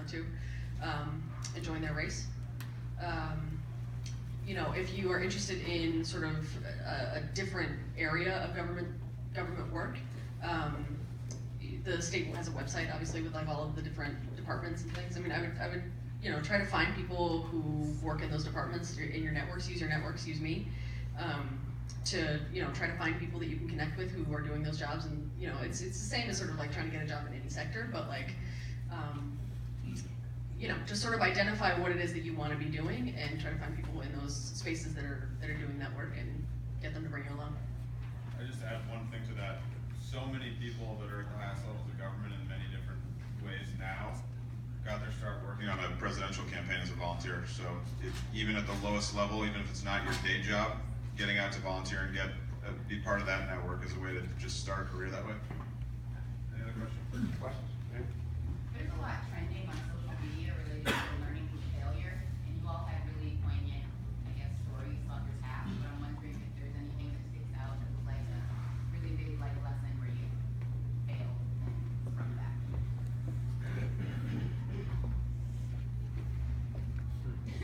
want to, and join their race. You know, if you are interested in sort of a different area of government work, the state has a website, obviously, with like all of the different departments and things. I mean, I would, you know, try to find people who work in those departments in your networks. Use your networks. Use me. To, you know, try to find people that you can connect with who are doing those jobs. And, you know, it's the same as sort of like trying to get a job in any sector, but like, you know, just sort of identify what it is that you want to be doing and try to find people in those spaces that are doing that work and get them to bring you along. I just add one thing to that. So many people that are at the highest levels of government in many different ways now got their start working on a presidential campaign as a volunteer. So even at the lowest level, even if it's not your day job, getting out to volunteer and be part of that network is a way to just start a career that way. Any other questions? Questions? There's a lot trending on social media related to learning from failure, and you all had really poignant, I guess, stories about your past. But I'm wondering if there's anything that sticks out that was like a really big life lesson where you failed from that.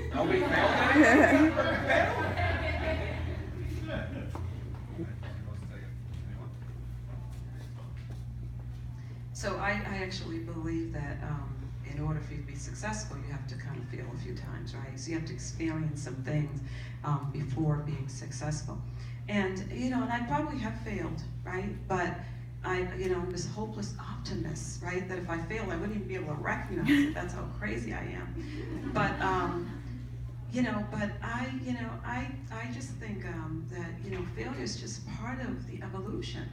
Nobody failed. So I actually believe that in order for you to be successful, you have to kind of fail a few times, right? So you have to experience some things before being successful. And, you know, and I probably have failed, right? But I'm this hopeless optimist, right? That if I fail, I wouldn't even be able to recognize it. That's how crazy I am. But, I just think that, failure is just part of the evolution.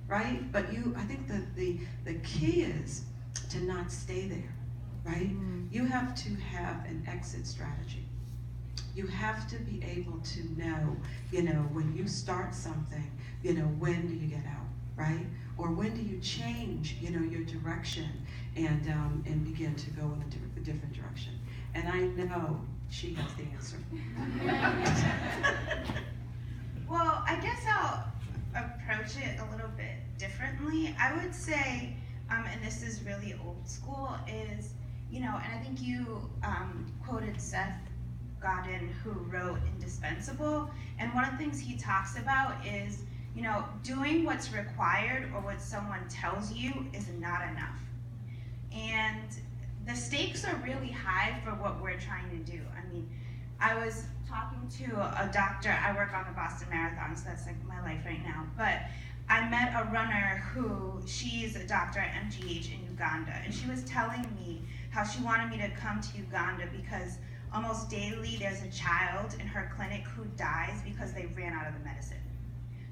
Right? But I think that the key is to not stay there, right? You have to have an exit strategy. You have to be able to know, when you start something, when do you get out, right? Or when do you change, your direction and begin to go in a different direction. And I know she has the answer. Well, I guess I'll approach it a little bit differently. I would say, and this is really old school, is, and I think you quoted Seth Godin, who wrote Indispensable, and one of the things he talks about is, doing what's required or what someone tells you is not enough. And the stakes are really high for what we're trying to do. I mean, I was talking to a doctor. I work on the Boston Marathon, so that's like my life right now. But I met a runner who, she's a doctor at MGH in Uganda, and she was telling me how she wanted me to come to Uganda because almost daily there's a child in her clinic who dies because they ran out of the medicine.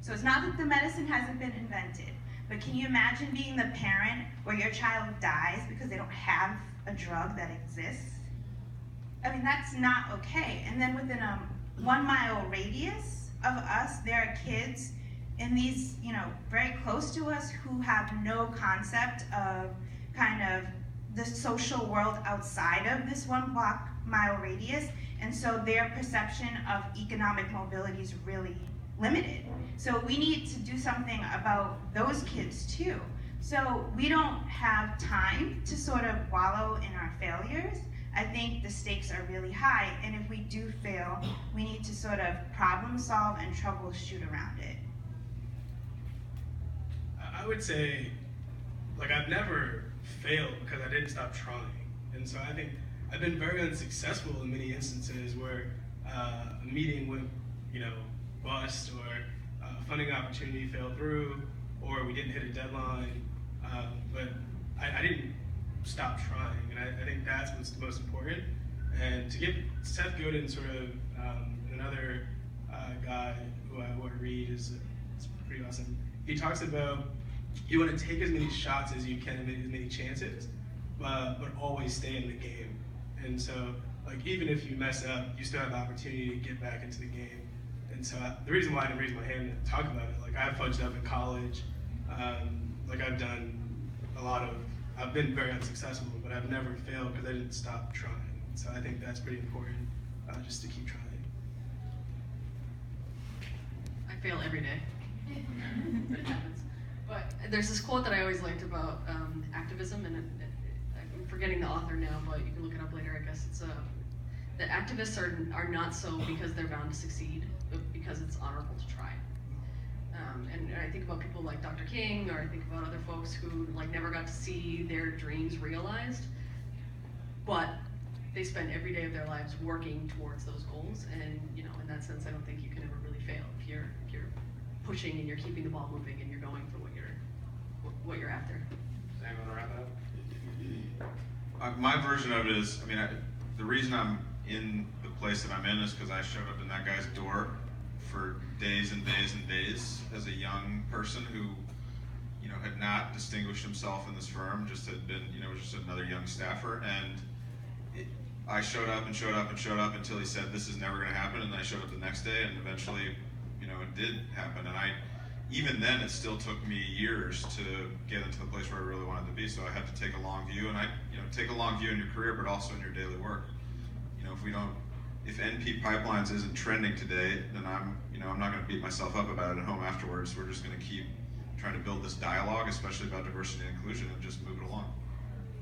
So it's not that the medicine hasn't been invented, but can you imagine being the parent where your child dies because they don't have a drug that exists? I mean, that's not okay. And then within a 1 mile radius of us, there are kids in these, very close to us who have no concept of kind of the social world outside of this 1 mile radius. And so their perception of economic mobility is really limited. So we need to do something about those kids too. So we don't have time to sort of wallow in our failures. I think the stakes are really high, and if we do fail, we need to sort of problem solve and troubleshoot around it. I would say, I've never failed because I didn't stop trying. And so I think I've been very unsuccessful in many instances where a meeting went, bust, or a funding opportunity fell through, or we didn't hit a deadline. But I didn't stop trying, and I think that's what's the most important. And to give Seth Godin sort of another guy who I want to read is pretty awesome. He talks about you want to take as many shots as you can and make as many chances, but always stay in the game. And so, even if you mess up, you still have the opportunity to get back into the game. And so the reason why I didn't raise my hand and talk about it, I fudged up in college. I've done a lot of, I've been very unsuccessful, but I've never failed because I didn't stop trying. So I think that's pretty important, just to keep trying. I fail every day. It happens. But there's this quote that I always liked about activism, and forgetting the author now, but you can look it up later, I guess. It's that activists are not so because they're bound to succeed, but because it's honorable to try. And I think about people like Dr. King, or I think about other folks who like never got to see their dreams realized, but they spend every day of their lives working towards those goals. And you know, in that sense, I don't think you can ever really fail if you're pushing and you're keeping the ball moving and you're going for what you're after. Does anyone wrap up? My version of it is, I mean, the reason I'm in the place that I'm in is because I showed up in that guy's door for days and days and days as a young person who, you know, had not distinguished himself in this firm, just had been, you know, just another young staffer. And I showed up and showed up and showed up until he said, this is never going to happen. And I showed up the next day, and eventually, you know, it did happen. And even then, it still took me years to get into the place where I really wanted to be. So I had to take a long view, and take a long view in your career, but also in your daily work. You know, if NP Pipelines isn't trending today, then I'm not going to beat myself up about it at home afterwards. We're just going to keep trying to build this dialogue, especially about diversity and inclusion, and just move it along.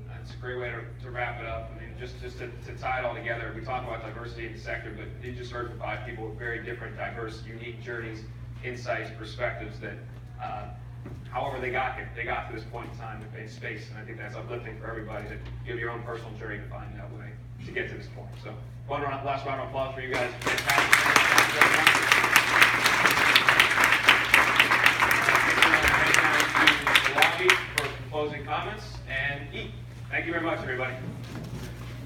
That's a great way to wrap it up. I mean, just to tie it all together, we talk about diversity in the sector, but you just heard from 5 people with very different, diverse, unique journeys, insights, perspectives that, however they got here, they got to this point in time in space, and I think that's uplifting for everybody to give your own personal journey to find that way to get to this point. So, last round of applause for you guys. Fantastic. For closing comments, and eat. Thank you very much, everybody.